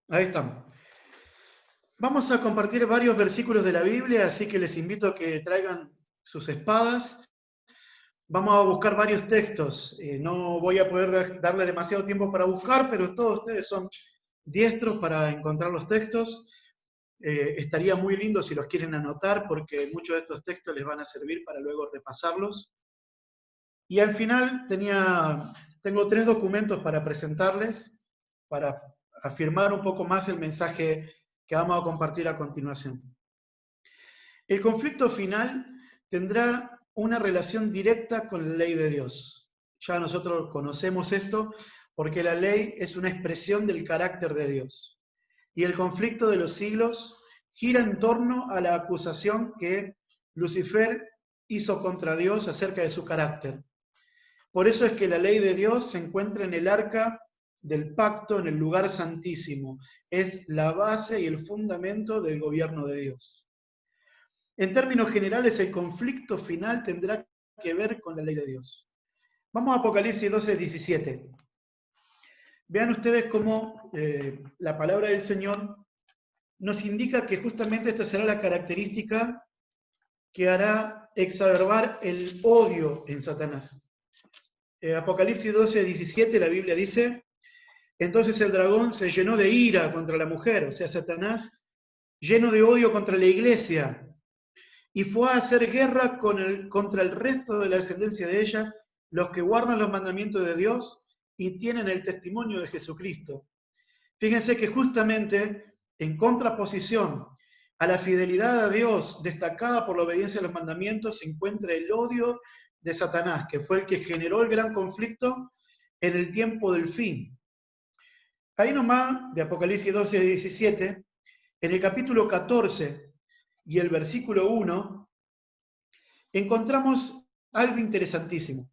Ahí estamos. Vamos a compartir varios versículos de la Biblia, así que les invito a que traigan sus espadas. Vamos a buscar varios textos. No voy a poder darle demasiado tiempo para buscar, pero todos ustedes son diestros para encontrar los textos. Estaría muy lindo si los quieren anotar, porque muchos de estos textos les van a servir para luego repasarlos. Y al final tengo 3 documentos para presentarles, para afirmar un poco más el mensaje que vamos a compartir a continuación. El conflicto final tendrá una relación directa con la ley de Dios. Ya nosotros conocemos esto porque la ley es una expresión del carácter de Dios. Y el conflicto de los siglos gira en torno a la acusación que Lucifer hizo contra Dios acerca de su carácter. Por eso es que la ley de Dios se encuentra en el arca del pacto, en el lugar santísimo. Es la base y el fundamento del gobierno de Dios. En términos generales, el conflicto final tendrá que ver con la ley de Dios. Vamos a Apocalipsis 12:17. Vean ustedes cómo la palabra del Señor nos indica que justamente esta será la característica que hará exacerbar el odio en Satanás. Apocalipsis 12:17, la Biblia dice: entonces el dragón se llenó de ira contra la mujer, o sea, Satanás, lleno de odio contra la iglesia, y fue a hacer guerra contra el resto de la descendencia de ella, los que guardan los mandamientos de Dios y tienen el testimonio de Jesucristo. Fíjense que justamente en contraposición a la fidelidad a Dios destacada por la obediencia a los mandamientos se encuentra el odio de Satanás, que fue el que generó el gran conflicto en el tiempo del fin. Ahí nomás, de Apocalipsis 12:17, en el capítulo 14 y el versículo 1, encontramos algo interesantísimo.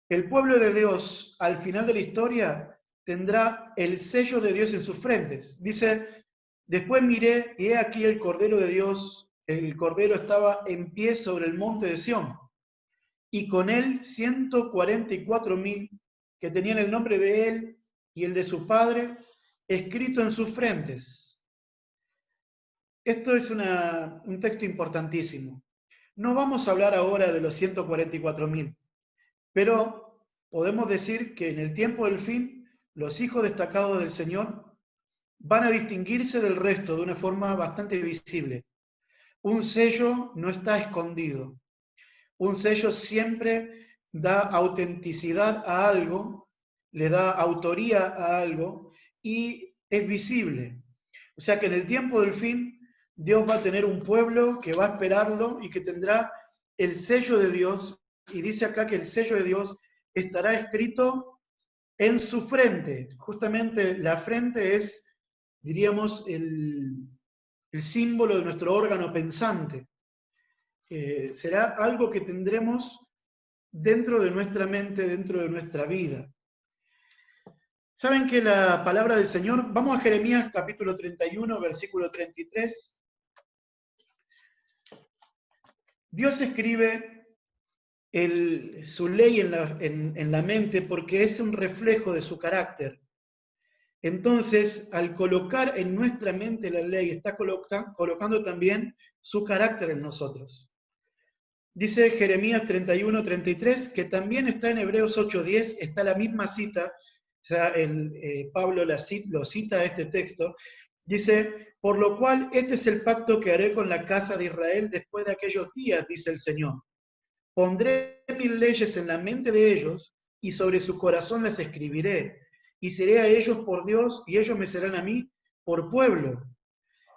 El pueblo de Dios, al final de la historia, tendrá el sello de Dios en sus frentes. Dice: después miré y he aquí el Cordero de Dios. El Cordero estaba en pie sobre el monte de Sión, y con él 144.000 que tenían el nombre de él y el de su padre escrito en sus frentes. Esto es un texto importantísimo. No vamos a hablar ahora de los 144.000, pero podemos decir que en el tiempo del fin, los hijos destacados del Señor van a distinguirse del resto de una forma bastante visible. Un sello no está escondido. Un sello siempre da autenticidad a algo, le da autoría a algo y es visible. O sea que en el tiempo del fin, Dios va a tener un pueblo que va a esperarlo y que tendrá el sello de Dios. Y dice acá que el sello de Dios estará escrito en su frente. Justamente la frente es, diríamos, el símbolo de nuestro órgano pensante. Será algo que tendremos dentro de nuestra mente, dentro de nuestra vida. ¿Saben que la palabra del Señor? Vamos a Jeremías capítulo 31, versículo 33. Dios escribe su ley en la mente porque es un reflejo de su carácter. Entonces, al colocar en nuestra mente la ley, está colocando también su carácter en nosotros. Dice Jeremías 31, 33, que también está en Hebreos 8:10, está la misma cita, o sea, Pablo lo cita este texto. Dice: por lo cual este es el pacto que haré con la casa de Israel después de aquellos días, dice el Señor. Pondré mis leyes en la mente de ellos y sobre su corazón las escribiré. Y seré a ellos por Dios y ellos me serán a mí por pueblo.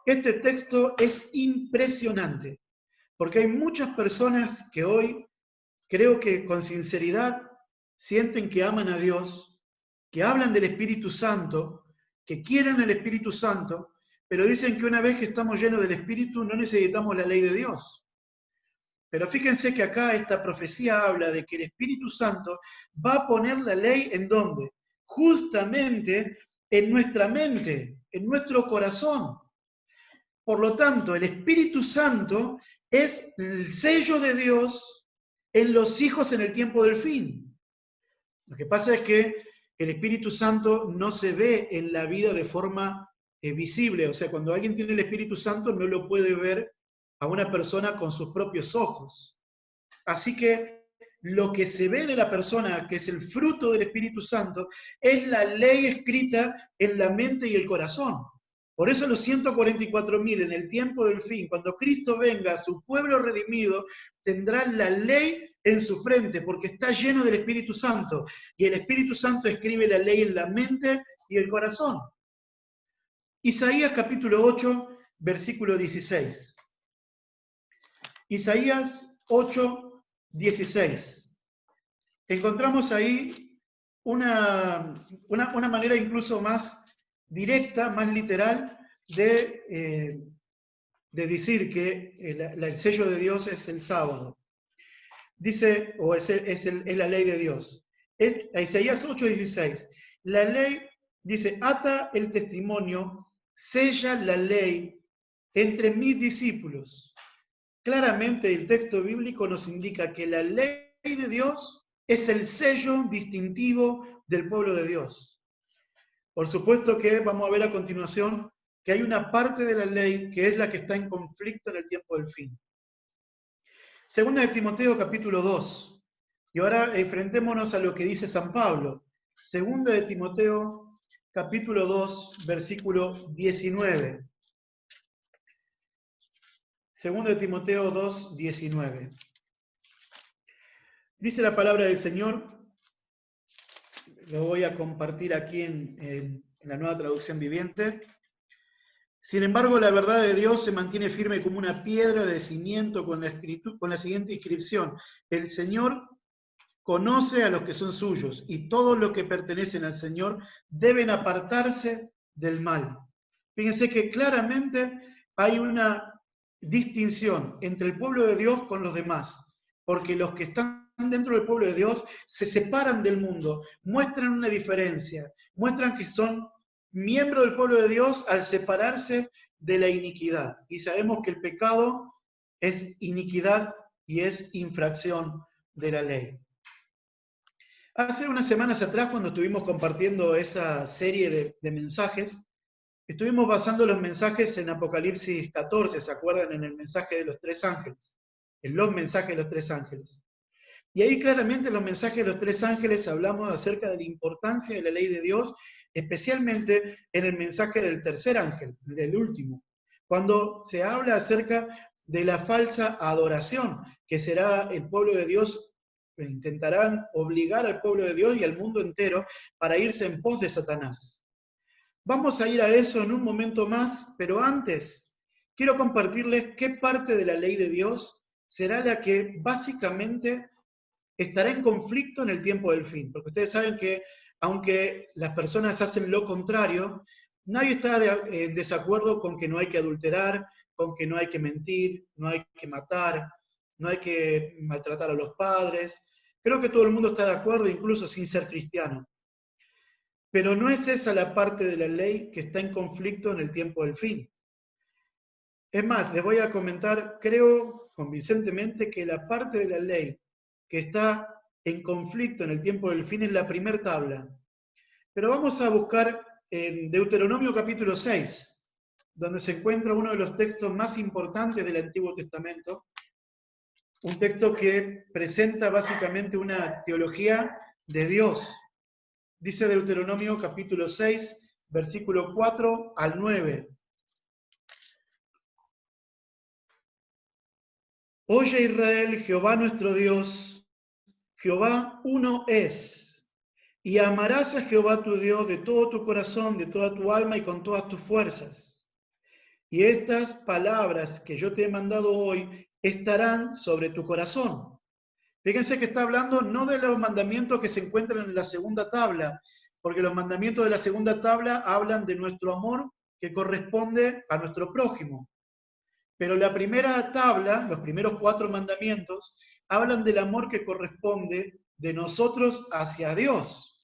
Este texto es impresionante porque hay muchas personas que hoy creo que con sinceridad sienten que aman a Dios, que hablan del Espíritu Santo, que quieren el Espíritu Santo, pero dicen que una vez que estamos llenos del Espíritu no necesitamos la ley de Dios. Pero fíjense que acá esta profecía habla de que el Espíritu Santo va a poner la ley ¿en dónde? Justamente en nuestra mente, en nuestro corazón. Por lo tanto, el Espíritu Santo es el sello de Dios en los hijos en el tiempo del fin. Lo que pasa es que el Espíritu Santo no se ve en la vida de forma visible, o sea, cuando alguien tiene el Espíritu Santo no lo puede ver a una persona con sus propios ojos. Así que lo que se ve de la persona, que es el fruto del Espíritu Santo, es la ley escrita en la mente y el corazón. Por eso los 144.000 en el tiempo del fin, cuando Cristo venga, su pueblo redimido tendrá la ley en su frente, porque está lleno del Espíritu Santo. Y el Espíritu Santo escribe la ley en la mente y el corazón. Isaías capítulo 8, versículo 16. Isaías 8, 16. Encontramos ahí una manera incluso más directa, más literal, de decir que el sello de Dios es el sábado. Dice, o es la ley de Dios. Isaías 8, 16. La ley, dice, ata el testimonio, sella la ley entre mis discípulos. Claramente el texto bíblico nos indica que la ley de Dios es el sello distintivo del pueblo de Dios. Por supuesto que vamos a ver a continuación que hay una parte de la ley que es la que está en conflicto en el tiempo del fin. Segunda de Timoteo capítulo 2. Y ahora enfrentémonos a lo que dice San Pablo. Segunda de Timoteo capítulo 2, versículo 19. Segunda de Timoteo 2, 19. Dice la palabra del Señor, lo voy a compartir aquí en la Nueva Traducción Viviente. Sin embargo, la verdad de Dios se mantiene firme como una piedra de cimiento con la siguiente inscripción. El Señor conoce a los que son suyos, y todos los que pertenecen al Señor deben apartarse del mal. Fíjense que claramente hay una distinción entre el pueblo de Dios con los demás, porque los que están dentro del pueblo de Dios se separan del mundo, muestran una diferencia, muestran que son miembros del pueblo de Dios al separarse de la iniquidad. Y sabemos que el pecado es iniquidad y es infracción de la ley. Hace unas semanas atrás, cuando estuvimos compartiendo esa serie de mensajes, estuvimos basando los mensajes en Apocalipsis 14, ¿se acuerdan? En el mensaje de los tres ángeles, en los mensajes de los tres ángeles. Y ahí claramente en los mensajes de los tres ángeles hablamos acerca de la importancia de la ley de Dios, especialmente en el mensaje del tercer ángel, del último, cuando se habla acerca de la falsa adoración, que será el pueblo de Dios, intentarán obligar al pueblo de Dios y al mundo entero para irse en pos de Satanás. Vamos a ir a eso en un momento más, pero antes quiero compartirles qué parte de la ley de Dios será la que básicamente estará en conflicto en el tiempo del fin. Porque ustedes saben que aunque las personas hacen lo contrario, nadie está en desacuerdo con que no hay que adulterar, con que no hay que mentir, no hay que matar, no hay que maltratar a los padres. Creo que todo el mundo está de acuerdo, incluso sin ser cristiano. Pero no es esa la parte de la ley que está en conflicto en el tiempo del fin. Es más, les voy a comentar, creo convincentemente, que la parte de la ley que está en conflicto en el tiempo del fin es la primera tabla. Pero vamos a buscar en Deuteronomio capítulo 6, donde se encuentra uno de los textos más importantes del Antiguo Testamento, un texto que presenta básicamente una teología de Dios. Dice Deuteronomio capítulo 6, versículo 4 al 9. Oye Israel, Jehová nuestro Dios, Jehová uno es, y amarás a Jehová tu Dios de todo tu corazón, de toda tu alma y con todas tus fuerzas. Y estas palabras que yo te he mandado hoy estarán sobre tu corazón. Fíjense que está hablando no de los mandamientos que se encuentran en la segunda tabla, porque los mandamientos de la segunda tabla hablan de nuestro amor que corresponde a nuestro prójimo. Pero la primera tabla, los primeros 4 mandamientos, hablan del amor que corresponde de nosotros hacia Dios.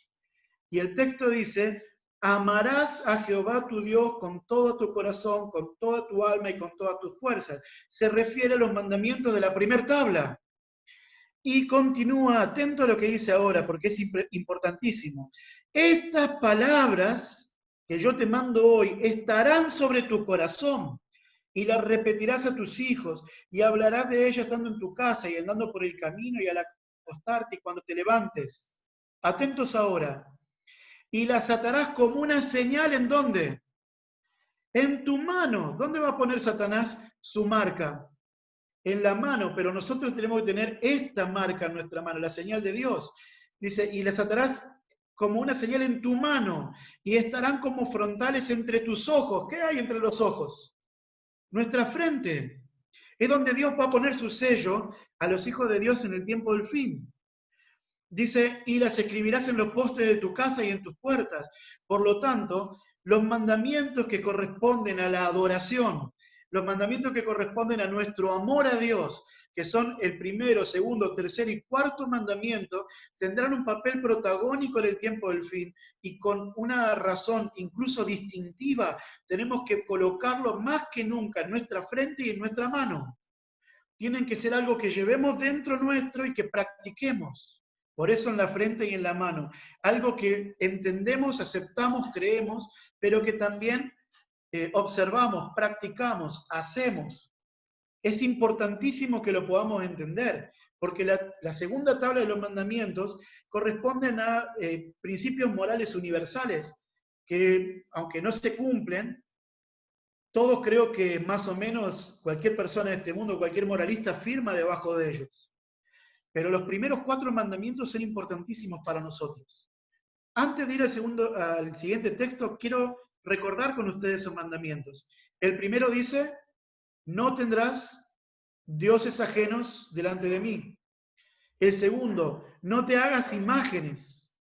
Y el texto dice, amarás a Jehová tu Dios con todo tu corazón, con toda tu alma y con todas tus fuerzas. Se refiere a los mandamientos de la primera tabla. Y continúa, atento a lo que dice ahora, porque es importantísimo. Estas palabras que yo te mando hoy estarán sobre tu corazón y las repetirás a tus hijos y hablarás de ellas estando en tu casa y andando por el camino y al acostarte y cuando te levantes. Atentos ahora. Y las atarás como una señal, ¿en dónde? En tu mano. ¿Dónde va a poner Satanás su marca? En la mano, pero nosotros tenemos que tener esta marca en nuestra mano, la señal de Dios. Dice, y las atarás como una señal en tu mano, y estarán como frontales entre tus ojos. ¿Qué hay entre los ojos? Nuestra frente. Es donde Dios va a poner su sello a los hijos de Dios en el tiempo del fin. Dice, y las escribirás en los postes de tu casa y en tus puertas. Por lo tanto, los mandamientos que corresponden a la adoración, los mandamientos que corresponden a nuestro amor a Dios, que son el primero, segundo, tercer y cuarto mandamiento, tendrán un papel protagónico en el tiempo del fin y con una razón incluso distintiva, tenemos que colocarlo más que nunca en nuestra frente y en nuestra mano. Tienen que ser algo que llevemos dentro nuestro y que practiquemos. Por eso en la frente y en la mano. Algo que entendemos, aceptamos, creemos, pero que también observamos, practicamos, hacemos. Es importantísimo que lo podamos entender, porque la segunda tabla de los mandamientos corresponden a principios morales universales, que aunque no se cumplen, todos creo que más o menos cualquier persona de este mundo, cualquier moralista firma debajo de ellos. Pero los primeros 4 mandamientos son importantísimos para nosotros. Antes de ir al siguiente texto, quiero recordar con ustedes esos mandamientos. El primero dice, no tendrás dioses ajenos delante de mí. El segundo, no te hagas imágenes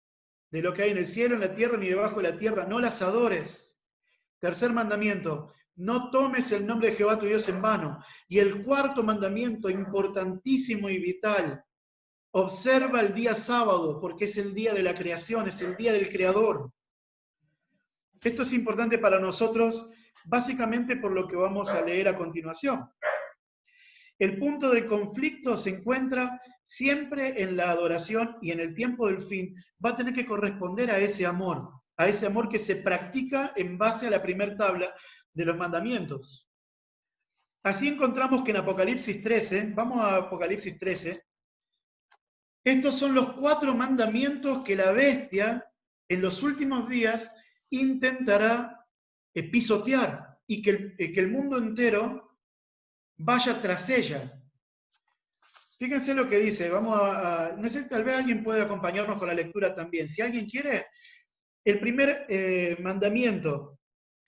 de lo que hay en el cielo, en la tierra, ni debajo de la tierra, no las adores. Tercer mandamiento, no tomes el nombre de Jehová tu Dios en vano. Y el cuarto mandamiento, importantísimo y vital, observa el día sábado, porque es el día de la creación, es el día del Creador. Esto es importante para nosotros, básicamente por lo que vamos a leer a continuación. El punto de conflicto se encuentra siempre en la adoración y en el tiempo del fin va a tener que corresponder a ese amor que se practica en base a la primera tabla de los mandamientos. Así encontramos que en Apocalipsis 13, vamos a Apocalipsis 13, estos son los 4 mandamientos que la bestia en los últimos días intentará pisotear y que el mundo entero vaya tras ella. Fíjense lo que dice, no sé, tal vez alguien puede acompañarnos con la lectura también. Si alguien quiere, el primer mandamiento,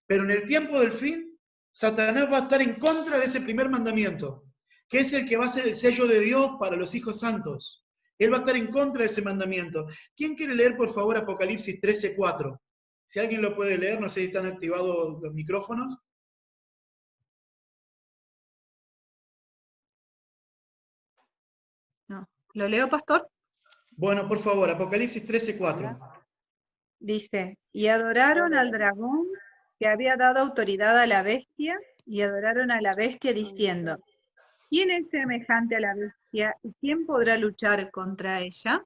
pero en el tiempo del fin, Satanás va a estar en contra de ese primer mandamiento, que es el que va a ser el sello de Dios para los hijos santos. Él va a estar en contra de ese mandamiento. ¿Quién quiere leer, por favor, Apocalipsis 13:4? Si alguien lo puede leer, no sé si están activados los micrófonos. No. ¿Lo leo, pastor? Bueno, por favor, Apocalipsis 13:4. Dice, y adoraron al dragón que había dado autoridad a la bestia, y adoraron a la bestia diciendo, ¿quién es semejante a la bestia y quién podrá luchar contra ella?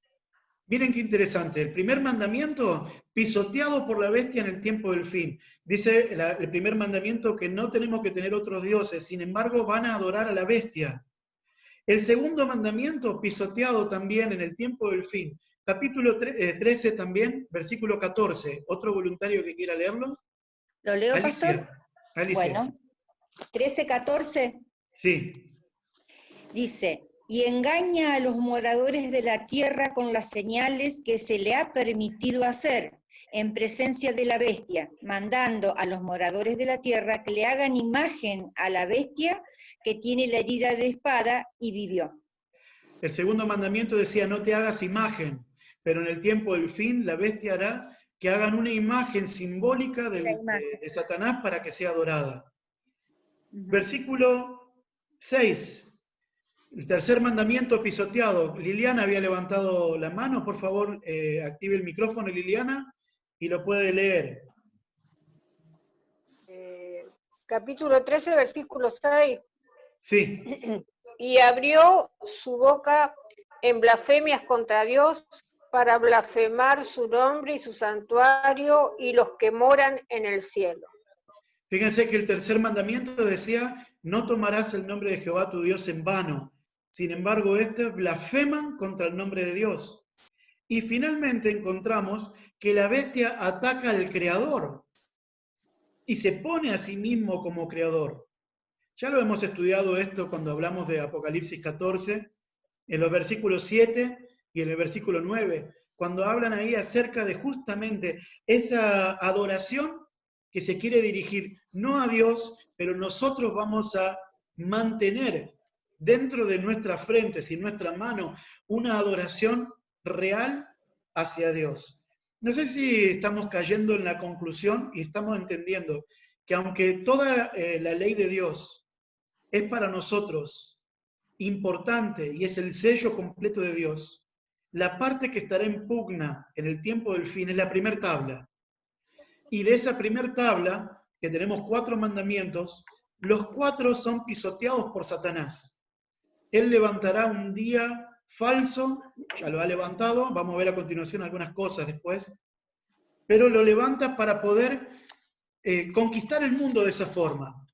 Miren qué interesante. El primer mandamiento, pisoteado por la bestia en el tiempo del fin. Dice el primer mandamiento que no tenemos que tener otros dioses, sin embargo van a adorar a la bestia. El segundo mandamiento, pisoteado también en el tiempo del fin. Capítulo 13 también, versículo 14. ¿Otro voluntario que quiera leerlo? ¿Lo leo, Alicia. pastor? Alicia. Bueno, 13:14 Sí. dice, y engaña a los moradores de la tierra con las señales que se le ha permitido hacer en presencia de la bestia, mandando a los moradores de la tierra que le hagan imagen a la bestia que tiene la herida de espada y vivió. El segundo mandamiento decía, no te hagas imagen, pero en el tiempo del fin la bestia hará que hagan una imagen simbólica de Satanás para que sea adorada. Versículo 6. El tercer mandamiento pisoteado. Liliana había levantado la mano, por favor, active el micrófono, Liliana, y lo puede leer. Capítulo 13, versículo 6. Sí. Y abrió su boca en blasfemias contra Dios para blasfemar su nombre y su santuario y los que moran en el cielo. Fíjense que el tercer mandamiento decía, no tomarás el nombre de Jehová tu Dios en vano. Sin embargo, estos blasfeman contra el nombre de Dios. Y finalmente encontramos que la bestia ataca al Creador y se pone a sí mismo como Creador. Ya lo hemos estudiado esto cuando hablamos de Apocalipsis 14, en los versículos 7 y en el versículo 9, cuando hablan ahí acerca de justamente esa adoración que se quiere dirigir no a Dios, pero nosotros vamos a mantener dentro de nuestras frentes y nuestra mano una adoración real hacia Dios. No sé si estamos cayendo en la conclusión y estamos entendiendo que aunque toda la ley de Dios es para nosotros importante y es el sello completo de Dios, la parte que estará en pugna en el tiempo del fin es la primera tabla. Y de esa primera tabla, que tenemos 4 mandamientos, los 4 son pisoteados por Satanás. Él levantará un día falso, ya lo ha levantado, vamos a ver a continuación algunas cosas después, pero lo levanta para poder conquistar el mundo de esa forma.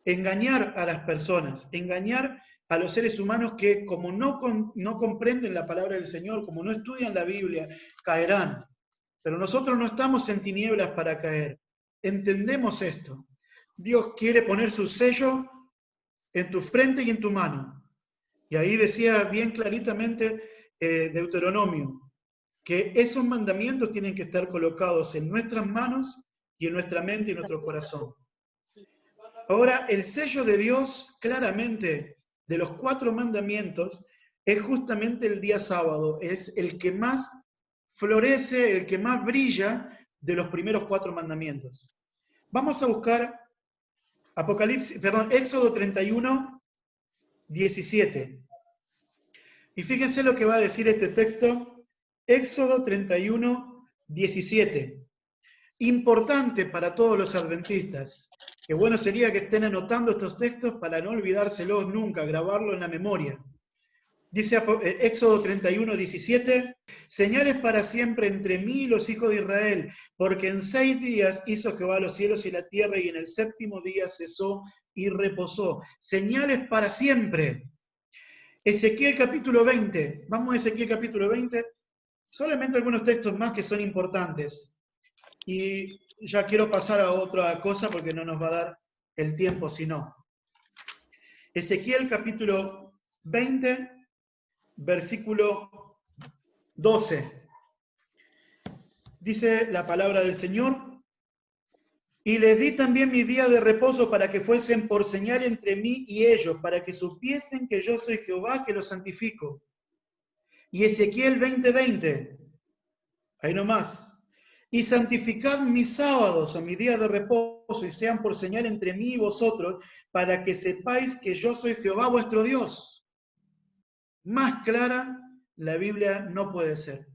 Engañar a las personas, engañar a los seres humanos que como no comprenden la palabra del Señor, como no estudian la Biblia, caerán. Pero nosotros no estamos en tinieblas para caer. Entendemos esto. Dios quiere poner su sello en tu frente y en tu mano. Y ahí decía bien claritamente Deuteronomio, que esos mandamientos tienen que estar colocados en nuestras manos y en nuestra mente y en nuestro corazón. Ahora, el sello de Dios, claramente, de los 4 mandamientos, es justamente el día sábado. Es el que más florece, el que más brilla de los primeros 4 mandamientos. Vamos a buscar Éxodo 31, 17. Y fíjense lo que va a decir este texto, Éxodo 31, 17. Importante para todos los adventistas. Qué bueno sería que estén anotando estos textos para no olvidárselos nunca, grabarlo en la memoria. Dice Éxodo 31, 17, señales para siempre entre mí y los hijos de Israel, porque en 6 días hizo Jehová los cielos y la tierra, y en el 7º día cesó y reposó. Señales para siempre. Ezequiel capítulo 20, vamos a Ezequiel capítulo 20, solamente algunos textos más que son importantes. Y ya quiero pasar a otra cosa porque no nos va a dar el tiempo si no. Ezequiel capítulo 20, versículo 12. Dice la palabra del Señor, y les di también mi día de reposo para que fuesen por señal entre mí y ellos, para que supiesen que yo soy Jehová que los santifico. Y Ezequiel 20:20, ahí nomás. Y santificad mis sábados o mi día de reposo y sean por señal entre mí y vosotros, para que sepáis que yo soy Jehová vuestro Dios. Más clara la Biblia no puede ser.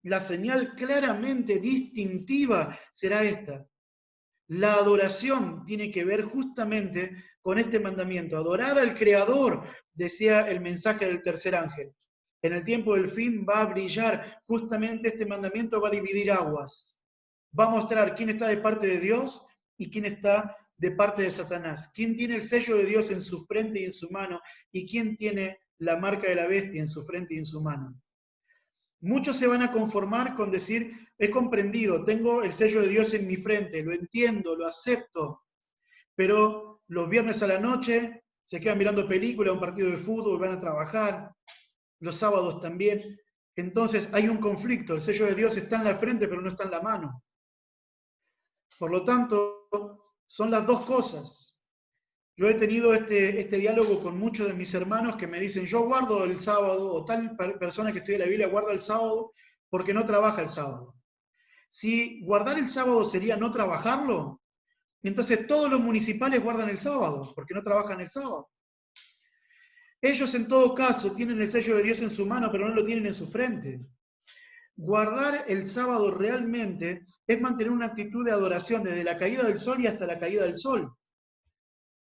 La señal claramente distintiva será esta. La adoración tiene que ver justamente con este mandamiento. Adorar al Creador, decía el mensaje del tercer ángel. En el tiempo del fin va a brillar justamente este mandamiento, va a dividir aguas. Va a mostrar quién está de parte de Dios y quién está de parte de Satanás. Quién tiene el sello de Dios en su frente y en su mano y quién tiene la marca de la bestia en su frente y en su mano. Muchos se van a conformar con decir, he comprendido, tengo el sello de Dios en mi frente, lo entiendo, lo acepto, pero los viernes a la noche se quedan mirando películas, un partido de fútbol, van a trabajar, los sábados también. Entonces hay un conflicto, el sello de Dios está en la frente pero no está en la mano. Por lo tanto, son las dos cosas. Yo he tenido este diálogo con muchos de mis hermanos que me dicen, yo guardo el sábado, o tal persona que estudia la Biblia guarda el sábado porque no trabaja el sábado. Si guardar el sábado sería no trabajarlo, entonces todos los municipales guardan el sábado porque no trabajan el sábado. Ellos en todo caso tienen el sello de Dios en su mano, pero no lo tienen en su frente. Guardar el sábado realmente es mantener una actitud de adoración desde la caída del sol y hasta la caída del sol.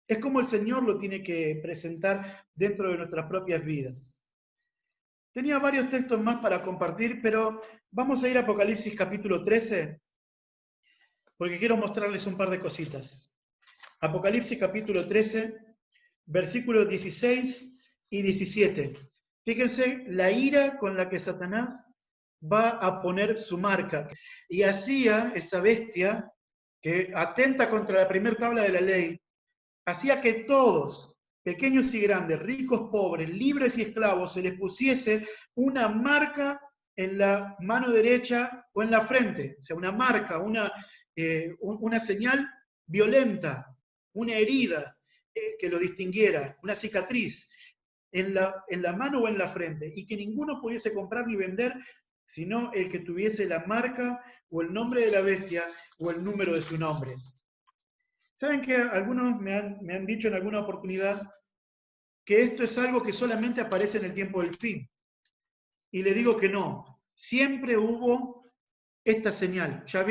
Es como el Señor lo tiene que presentar dentro de nuestras propias vidas. Tenía varios textos más para compartir, pero vamos a ir a Apocalipsis capítulo 13, porque quiero mostrarles un par de cositas. Apocalipsis capítulo 13, versículos 16 y 17. Fíjense la ira con la que Satanás va a poner su marca. Y hacía esa bestia que atenta contra la primera tabla de la ley, hacía que todos, pequeños y grandes, ricos, pobres, libres y esclavos, se les pusiese una marca en la mano derecha o en la frente, o sea, una marca, una señal violenta, una herida que lo distinguiera, una cicatriz en la mano o en la frente, y que ninguno pudiese comprar ni vender, sino el que tuviese la marca o el nombre de la bestia o el número de su nombre. ¿Saben que algunos me han dicho en alguna oportunidad que esto es algo que solamente aparece en el tiempo del fin? Y le digo que no. Siempre hubo esta señal. Ya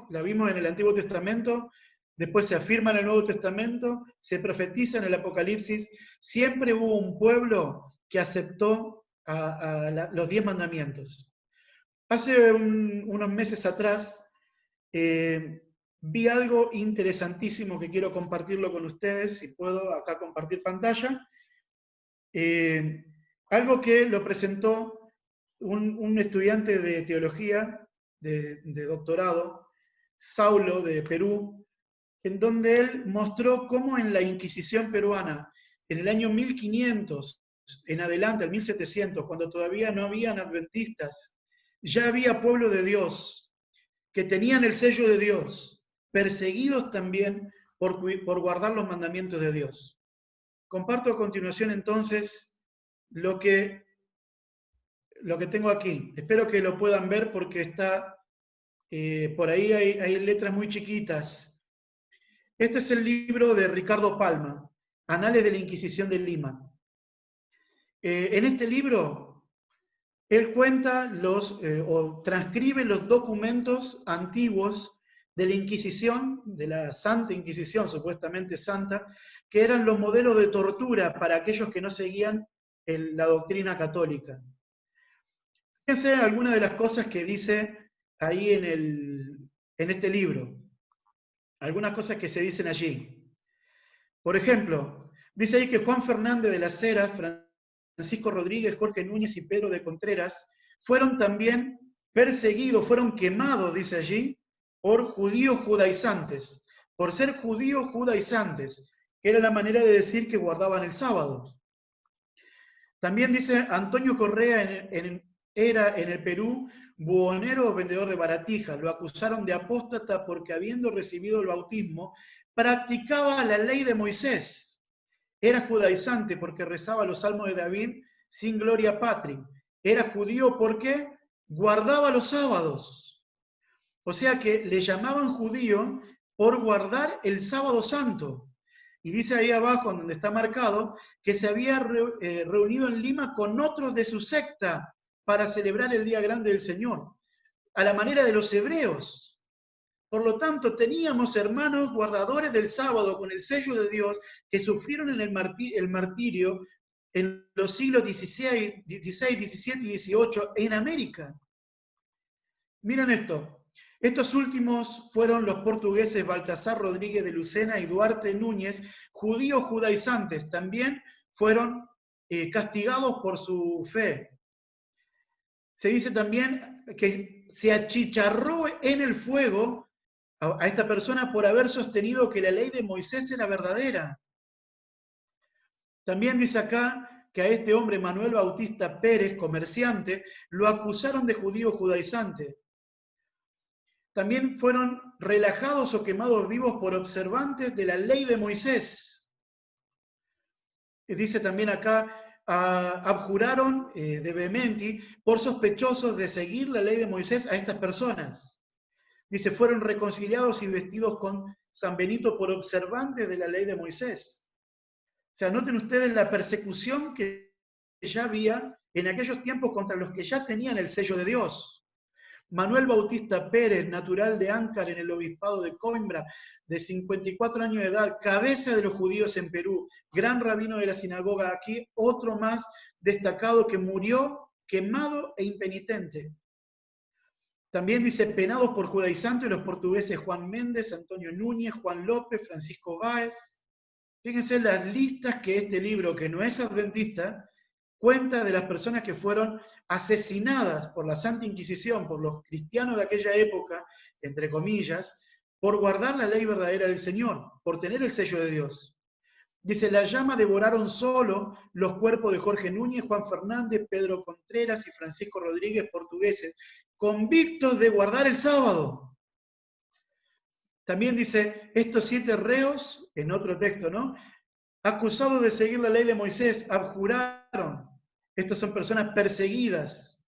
la vimos en el Antiguo Testamento, después se afirma en el Nuevo Testamento, se profetiza en el Apocalipsis. Siempre hubo un pueblo que aceptó los 10 mandamientos. Hace unos meses atrás vi algo interesantísimo que quiero compartirlo con ustedes, si puedo acá compartir pantalla. Algo que lo presentó un estudiante de teología, de doctorado, Saulo, de Perú, en donde él mostró cómo en la Inquisición peruana, en el año 1500, en adelante, al 1700, cuando todavía no habían adventistas, ya había pueblo de Dios, que tenían el sello de Dios, perseguidos también por guardar los mandamientos de Dios. Comparto a continuación entonces lo que tengo aquí. Espero que lo puedan ver porque está, por ahí hay letras muy chiquitas. Este es el libro de Ricardo Palma, Anales de la Inquisición de Lima. En este libro, él cuenta o transcribe los documentos antiguos de la Inquisición, de la Santa Inquisición, supuestamente santa, que eran los modelos de tortura para aquellos que no seguían la doctrina católica. Fíjense algunas de las cosas que dice ahí en este libro. Algunas cosas que se dicen allí. Por ejemplo, dice ahí que Juan Fernández de las Heras, Francisco Rodríguez, Jorge Núñez y Pedro de Contreras fueron también perseguidos, fueron quemados, dice allí, por judíos judaizantes, por ser judíos judaizantes, que era la manera de decir que guardaban el sábado. También dice Antonio Correa era en el Perú buhonero o vendedor de baratijas. Lo acusaron de apóstata porque habiendo recibido el bautismo, practicaba la ley de Moisés. Era judaizante porque rezaba los salmos de David sin gloria patri. Era judío porque guardaba los sábados. O sea que le llamaban judío por guardar el sábado santo. Y dice ahí abajo, donde está marcado, que se había reunido en Lima con otros de su secta para celebrar el día grande del Señor, a la manera de los hebreos. Por lo tanto, teníamos hermanos guardadores del sábado con el sello de Dios que sufrieron en el martirio en los siglos XVI, XVII y XVIII en América. Miren esto. Estos últimos fueron los portugueses Baltasar Rodríguez de Lucena y Duarte Núñez, judíos judaizantes. También fueron castigados por su fe. Se dice también que se achicharró en el fuego a esta persona por haber sostenido que la ley de Moisés era verdadera. También dice acá que a este hombre, Manuel Bautista Pérez, comerciante, lo acusaron de judío judaizante. También fueron relajados o quemados vivos por observantes de la ley de Moisés. Dice también acá, abjuraron de vehementi por sospechosos de seguir la ley de Moisés a estas personas. Dice, fueron reconciliados y vestidos con San Benito por observantes de la ley de Moisés. O sea, noten ustedes la persecución que ya había en aquellos tiempos contra los que ya tenían el sello de Dios. Manuel Bautista Pérez, natural de Áncar en el obispado de Coimbra, de 54 años de edad, cabeza de los judíos en Perú, gran rabino de la sinagoga. Aquí otro más destacado que murió quemado e impenitente. También dice, penados por judaizantes los portugueses Juan Méndez, Antonio Núñez, Juan López, Francisco Báez. Fíjense las listas que este libro, que no es adventista, cuenta de las personas que fueron asesinadas por la Santa Inquisición, por los cristianos de aquella época, entre comillas, por guardar la ley verdadera del Señor, por tener el sello de Dios. Dice, la llama devoraron solo los cuerpos de Jorge Núñez, Juan Fernández, Pedro Contreras y Francisco Rodríguez, portugueses, convictos de guardar el sábado. También dice, estos 7 reos, en otro texto, ¿no?, acusados de seguir la ley de Moisés, abjuraron. Estas son personas perseguidas.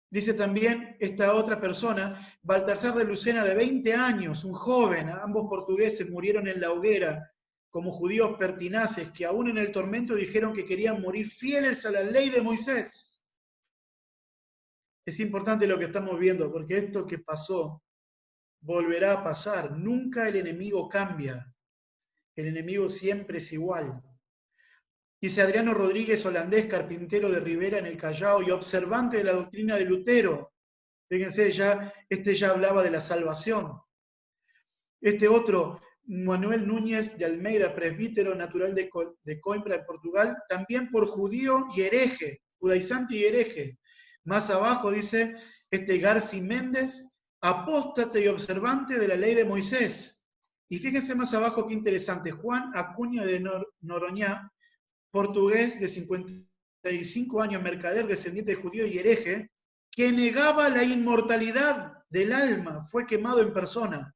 Dice también esta otra persona, Baltasar de Lucena, de 20 años, un joven, ambos portugueses murieron en la hoguera como judíos pertinaces, que aún en el tormento dijeron que querían morir fieles a la ley de Moisés. Es importante lo que estamos viendo, porque esto que pasó volverá a pasar. Nunca el enemigo cambia. El enemigo siempre es igual. Dice Adriano Rodríguez, holandés, carpintero de Rivera en el Callao y observante de la doctrina de Lutero. Fíjense, este ya hablaba de la salvación. Este otro, Manuel Núñez de Almeida, presbítero natural de Coimbra, en Portugal, también por judío y hereje, judaizante y hereje. Más abajo dice, Garci Méndez, apóstate y observante de la ley de Moisés. Y fíjense más abajo qué interesante, Juan Acuña de Noronha, portugués de 55 años, mercader, descendiente de judío y hereje, que negaba la inmortalidad del alma, fue quemado en persona.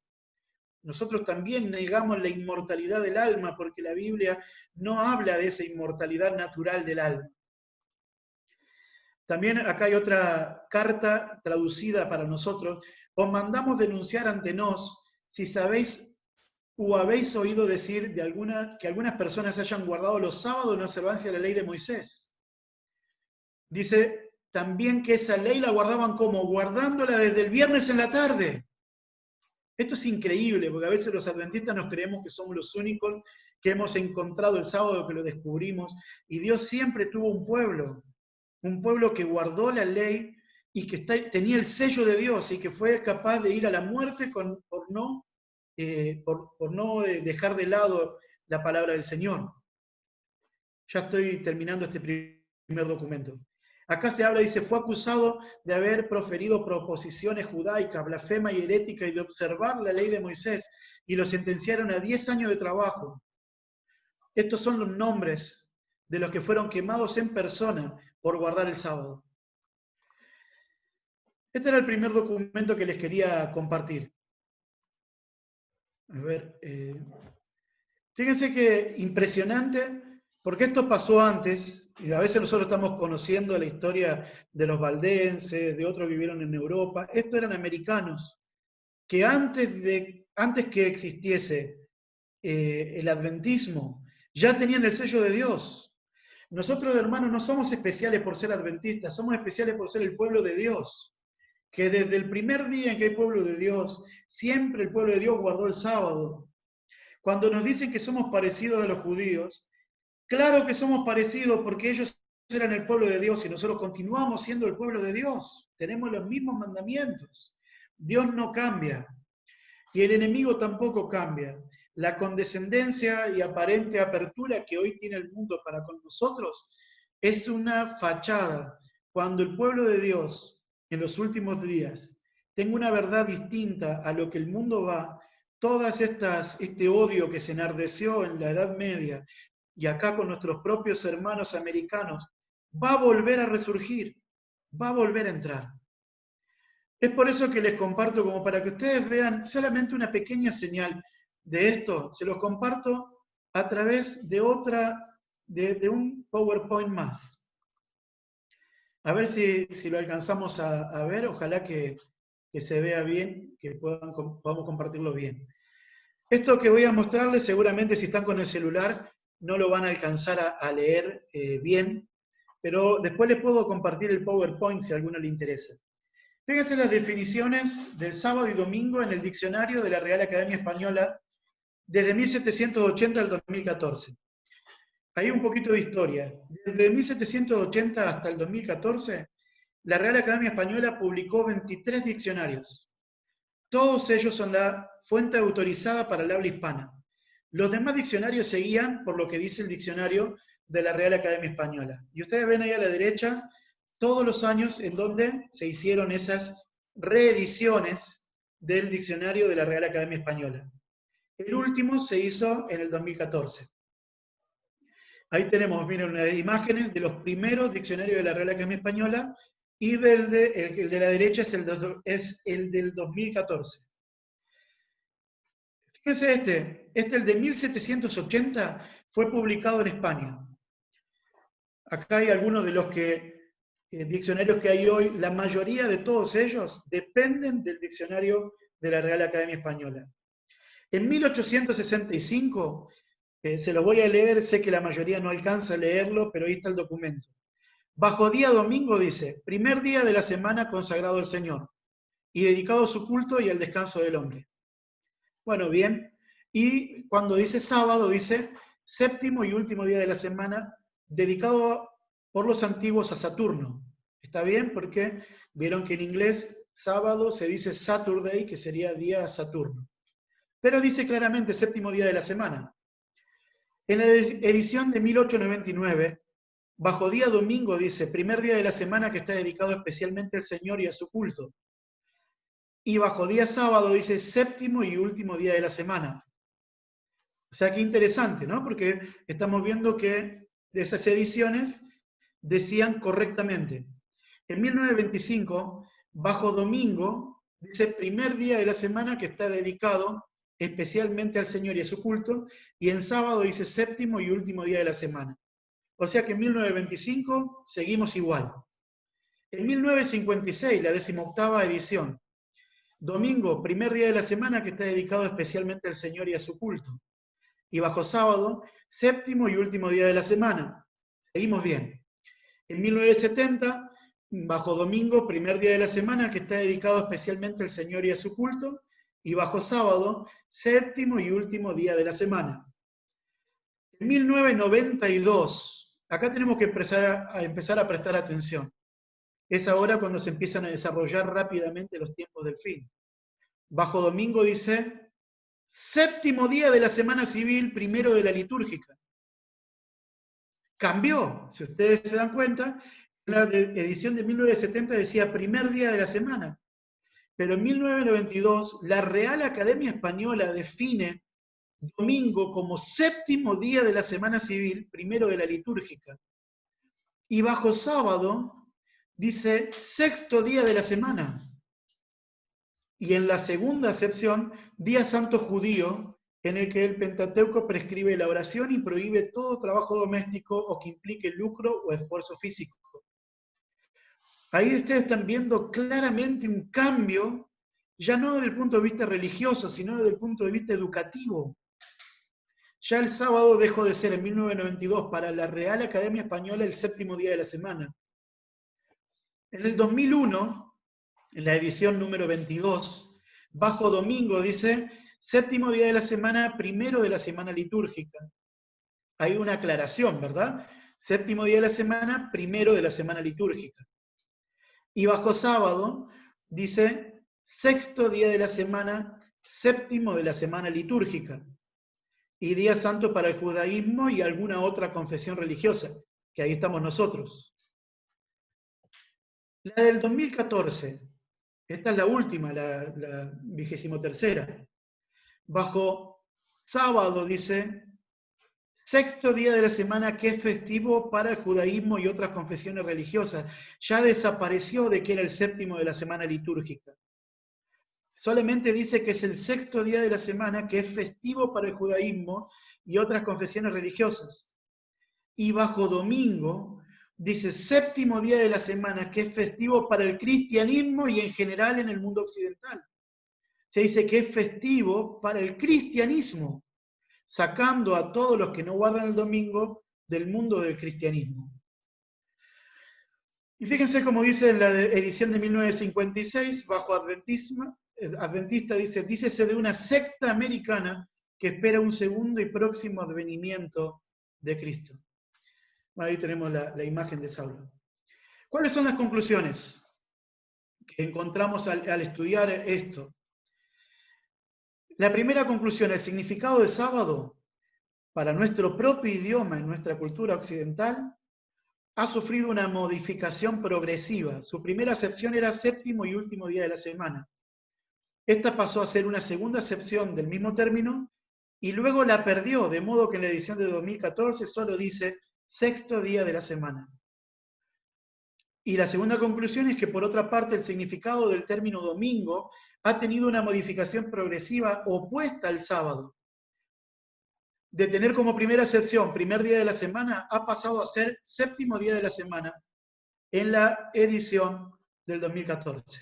Nosotros también negamos la inmortalidad del alma porque la Biblia no habla de esa inmortalidad natural del alma. También acá hay otra carta traducida para nosotros. Os mandamos denunciar ante nos si sabéis o habéis oído decir que algunas personas hayan guardado los sábados en observancia de la ley de Moisés. Dice también que esa ley la guardaban como guardándola desde el viernes en la tarde. Esto es increíble, porque a veces los adventistas nos creemos que somos los únicos que hemos encontrado el sábado, que lo descubrimos, y Dios siempre tuvo un pueblo que guardó la ley y que tenía el sello de Dios y que fue capaz de ir a la muerte por no dejar de lado la palabra del Señor. Ya estoy terminando este primer documento. Acá se habla, dice, fue acusado de haber proferido proposiciones judaicas, blasfema y herética y de observar la ley de Moisés, y lo sentenciaron a 10 años de trabajo. Estos son los nombres de los que fueron quemados en persona por guardar el sábado. Este era el primer documento que les quería compartir. A ver, fíjense que impresionante, porque esto pasó antes, y a veces nosotros estamos conociendo la historia de los valdenses, de otros que vivieron en Europa. Estos eran americanos, que antes que existiese el adventismo, ya tenían el sello de Dios. Nosotros, hermanos, no somos especiales por ser adventistas, somos especiales por ser el pueblo de Dios. Que desde el primer día en que hay pueblo de Dios, siempre el pueblo de Dios guardó el sábado. Cuando nos dicen que somos parecidos a los judíos, claro que somos parecidos porque ellos eran el pueblo de Dios y nosotros continuamos siendo el pueblo de Dios. Tenemos los mismos mandamientos. Dios no cambia y el enemigo tampoco cambia. La condescendencia y aparente apertura que hoy tiene el mundo para con nosotros es una fachada. Cuando el pueblo de Dios en los últimos días tenga una verdad distinta a lo que el mundo va, este odio que se enardeció en la Edad Media y acá con nuestros propios hermanos americanos, va a volver a resurgir, va a volver a entrar. Es por eso que les comparto, como para que ustedes vean solamente una pequeña señal de esto, se los comparto a través de un PowerPoint más. A ver si lo alcanzamos a ver, ojalá que se vea bien, que podamos compartirlo bien. Esto que voy a mostrarles, seguramente si están con el celular, no lo van a alcanzar a leer bien, pero después les puedo compartir el PowerPoint si a alguno le interesa. Fíjense las definiciones del sábado y domingo en el diccionario de la Real Academia Española desde 1780 al 2014. Hay un poquito de historia. Desde 1780 hasta el 2014 la Real Academia Española publicó 23 diccionarios. Todos ellos son la fuente autorizada para el habla hispana. Los demás diccionarios se guían por lo que dice el diccionario de la Real Academia Española. Y ustedes ven ahí a la derecha todos los años en donde se hicieron esas reediciones del diccionario de la Real Academia Española. El último se hizo en el 2014. Ahí tenemos, miren, unas imágenes de los primeros diccionarios de la Real Academia Española y el de la derecha es el del 2014. Fíjense el de 1780 fue publicado en España. Acá hay algunos de los diccionarios que hay hoy, la mayoría de todos ellos dependen del diccionario de la Real Academia Española. En 1865, se lo voy a leer, sé que la mayoría no alcanza a leerlo, pero ahí está el documento. Bajo día domingo dice, primer día de la semana consagrado al Señor, y dedicado a su culto y al descanso del hombre. Bueno, bien, y cuando dice sábado, dice séptimo y último día de la semana, dedicado por los antiguos a Saturno. ¿Está bien? Porque vieron que en inglés sábado se dice Saturday, que sería día Saturno. Pero dice claramente séptimo día de la semana. En la edición de 1899, bajo día domingo dice, primer día de la semana que está dedicado especialmente al Señor y a su culto. Y bajo día sábado dice, séptimo y último día de la semana. O sea, qué interesante, ¿no? Porque estamos viendo que esas ediciones decían correctamente. En 1925, bajo domingo, dice, primer día de la semana que está dedicado especialmente al Señor y a su culto, y en sábado dice séptimo y último día de la semana. O sea que en 1925 seguimos igual. En 1956, la 18ª edición, domingo, primer día de la semana que está dedicado especialmente al Señor y a su culto. Y bajo sábado, séptimo y último día de la semana. Seguimos bien. En 1970, bajo domingo, primer día de la semana que está dedicado especialmente al Señor y a su culto. Y bajo sábado, séptimo y último día de la semana. En 1992, acá tenemos que empezar a prestar atención. Es ahora cuando se empiezan a desarrollar rápidamente los tiempos del fin. Bajo domingo dice, séptimo día de la semana civil, primero de la litúrgica. Cambió, si ustedes se dan cuenta, la edición de 1970 decía primer día de la semana. Pero en 1992, la Real Academia Española define domingo como séptimo día de la semana civil, primero de la litúrgica. Y bajo sábado dice sexto día de la semana. Y en la segunda acepción, día santo judío, en el que el Pentateuco prescribe la oración y prohíbe todo trabajo doméstico o que implique lucro o esfuerzo físico. Ahí ustedes están viendo claramente un cambio, ya no desde el punto de vista religioso, sino desde el punto de vista educativo. Ya el sábado dejó de ser en 1992 para la Real Academia Española el séptimo día de la semana. En el 2001, en la edición número 22, bajo domingo dice séptimo día de la semana, primero de la semana litúrgica. Hay una aclaración, ¿verdad? Séptimo día de la semana, primero de la semana litúrgica. Y bajo sábado dice sexto día de la semana, séptimo de la semana litúrgica. Y día santo para el judaísmo y alguna otra confesión religiosa, que ahí estamos nosotros. La del 2014, esta es la última, la 23ª. Bajo sábado dice, sexto día de la semana que es festivo para el judaísmo y otras confesiones religiosas. Ya desapareció de que era el séptimo de la semana litúrgica. Solamente dice que es el sexto día de la semana que es festivo para el judaísmo y otras confesiones religiosas. Y bajo domingo dice séptimo día de la semana que es festivo para el cristianismo y en general en el mundo occidental. Se dice que es festivo para el cristianismo, sacando a todos los que no guardan el domingo del mundo del cristianismo. Y fíjense cómo dice en la edición de 1956, bajo Adventista dice, dícese de una secta americana que espera un segundo y próximo advenimiento de Cristo. Ahí tenemos la imagen de Saulo. ¿Cuáles son las conclusiones que encontramos al estudiar esto? La primera conclusión, el significado de sábado para nuestro propio idioma en nuestra cultura occidental ha sufrido una modificación progresiva. Su primera acepción era séptimo y último día de la semana. Esta pasó a ser una segunda acepción del mismo término y luego la perdió, de modo que en la edición de 2014 solo dice sexto día de la semana. Y la segunda conclusión es que, por otra parte, el significado del término domingo ha tenido una modificación progresiva opuesta al sábado. De tener como primera acepción primer día de la semana, ha pasado a ser séptimo día de la semana en la edición del 2014.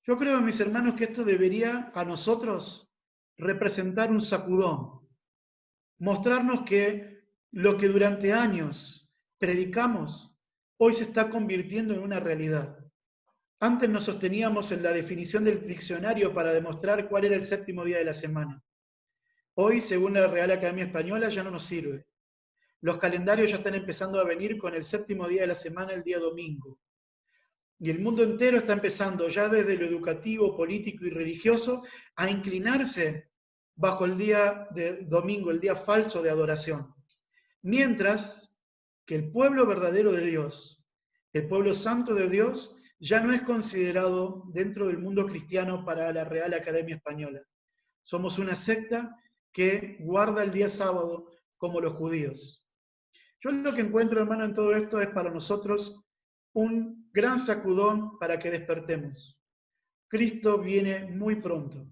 Yo creo, mis hermanos, que esto debería a nosotros representar un sacudón, mostrarnos que lo que durante años predicamos, hoy se está convirtiendo en una realidad. Antes nos sosteníamos en la definición del diccionario para demostrar cuál era el séptimo día de la semana. Hoy, según la Real Academia Española, ya no nos sirve. Los calendarios ya están empezando a venir con el séptimo día de la semana, el día domingo. Y el mundo entero está empezando, ya desde lo educativo, político y religioso, a inclinarse bajo el día de domingo, el día falso de adoración. Mientras que el pueblo verdadero de Dios, el pueblo santo de Dios, ya no es considerado dentro del mundo cristiano para la Real Academia Española. Somos una secta que guarda el día sábado como los judíos. Yo lo que encuentro, hermano, en todo esto es para nosotros un gran sacudón para que despertemos. Cristo viene muy pronto.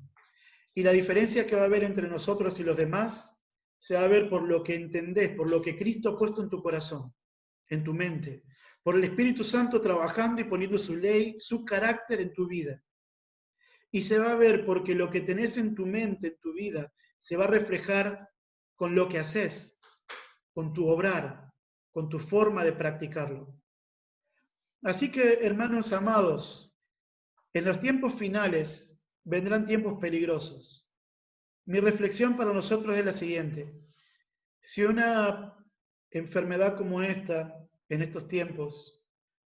Y la diferencia que va a haber entre nosotros y los demás se va a ver por lo que entendés, por lo que Cristo ha puesto en tu corazón, en tu mente, por el Espíritu Santo trabajando y poniendo su ley, su carácter en tu vida. Y se va a ver porque lo que tenés en tu mente, en tu vida, se va a reflejar con lo que haces, con tu obrar, con tu forma de practicarlo. Así que, hermanos amados, en los tiempos finales vendrán tiempos peligrosos. Mi reflexión para nosotros es la siguiente. Si una enfermedad como esta, en estos tiempos,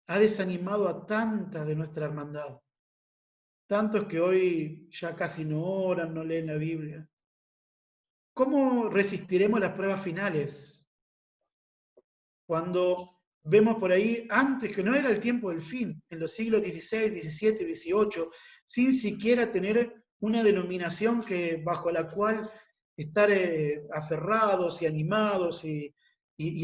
ha desanimado a tantas de nuestra hermandad, tantos que hoy ya casi no oran, no leen la Biblia, ¿cómo resistiremos las pruebas finales? Cuando vemos por ahí, antes que no era el tiempo del fin, en los siglos XVI, XVII, XVIII, sin siquiera tener una denominación bajo la cual estar aferrados y animados y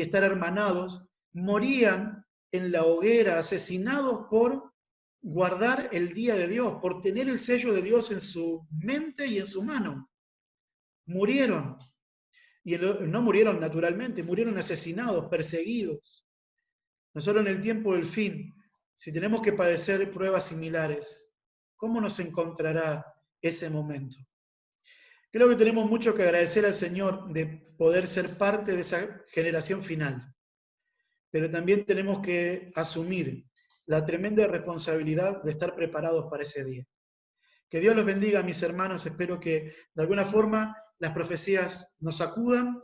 estar hermanados, morían en la hoguera, asesinados por guardar el día de Dios, por tener el sello de Dios en su mente y en su mano. Murieron. Y no murieron naturalmente, murieron asesinados, perseguidos. Nosotros en el tiempo del fin, si tenemos que padecer pruebas similares, ¿cómo nos encontrará ese momento? Creo que tenemos mucho que agradecer al Señor de poder ser parte de esa generación final. Pero también tenemos que asumir la tremenda responsabilidad de estar preparados para ese día. Que Dios los bendiga, mis hermanos. Espero que de alguna forma las profecías nos sacudan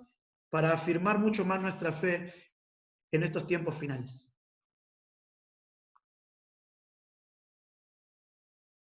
para afirmar mucho más nuestra fe en estos tiempos finales.